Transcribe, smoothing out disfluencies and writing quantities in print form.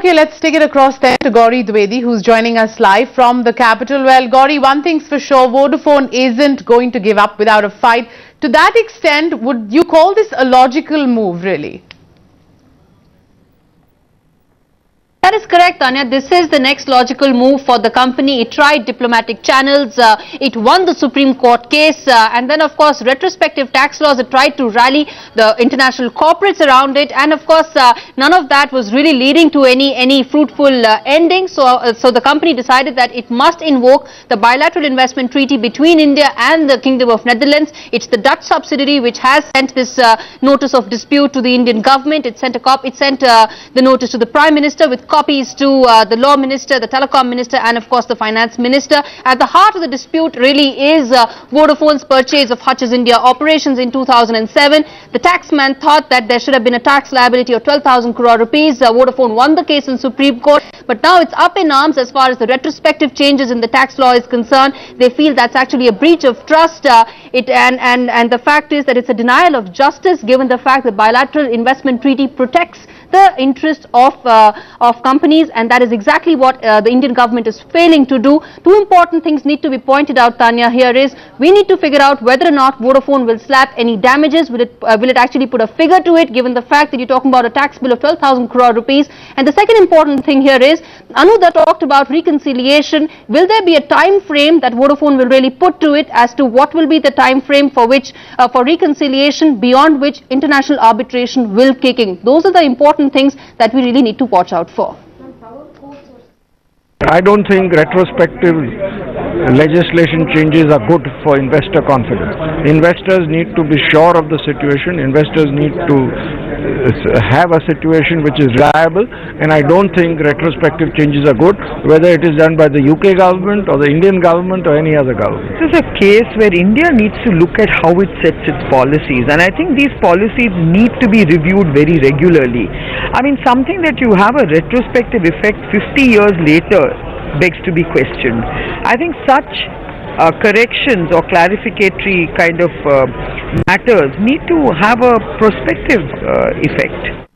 Okay, let's take it across then to Godrej Vodafone, who's joining us live from the capital. Well, Godrej, one thing's for sure, Vodafone isn't going to give up without a fight. To that extent, would you call this a logical move, really? That is correct, Tanya. This is the next logical move for the company. It tried diplomatic channels, it won the Supreme Court case, and then of course retrospective tax laws. It tried to rally the international corporates around it, and of course none of that was really leading to any fruitful ending. So the company decided that it must invoke the bilateral investment treaty between India and the Kingdom of Netherlands. It's the Dutch subsidiary which has sent this notice of dispute to the Indian government. It sent the notice to the Prime Minister with copies to the Law Minister, the Telecom Minister, and of course the Finance Minister. At the heart of the dispute really is Vodafone's purchase of Hutch's India operations in 2007. The taxman thought that there should have been a tax liability of 12,000 crore rupees. Vodafone won the case in Supreme Court, but now it's up in arms as far as the retrospective changes in the tax law is concerned. They feel that's actually a breach of trust. And the fact is that it's a denial of justice, given the fact that bilateral investment treaty protects the interest of companies, and that is exactly what the Indian government is failing to do. Two important things need to be pointed out, Tanya. Here is, we need to figure out whether or not Vodafone will slap any damages. Will it actually put a figure to it, given the fact that you're talking about a tax bill of 12,000 crore rupees? And the second important thing here is, Anuda talked about reconciliation. Will there be a time frame that Vodafone will really put to it as to what will be the time frame for which for reconciliation, beyond which international arbitration will kick in? Those are the important things that we really need to watch out for. I don't think retrospective legislation changes are good for investor confidence. Investors need to be sure of the situation. Investors need to have a situation which is reliable, and I don't think retrospective changes are good, whether it is done by the UK government or the Indian government or any other government. This is a case where India needs to look at how it sets its policies, and I think these policies need to be reviewed very regularly. I mean, something that you have a retrospective effect 50 years later begs to be questioned. I think such corrections or clarificatory kind of matters need to have a prospective effect.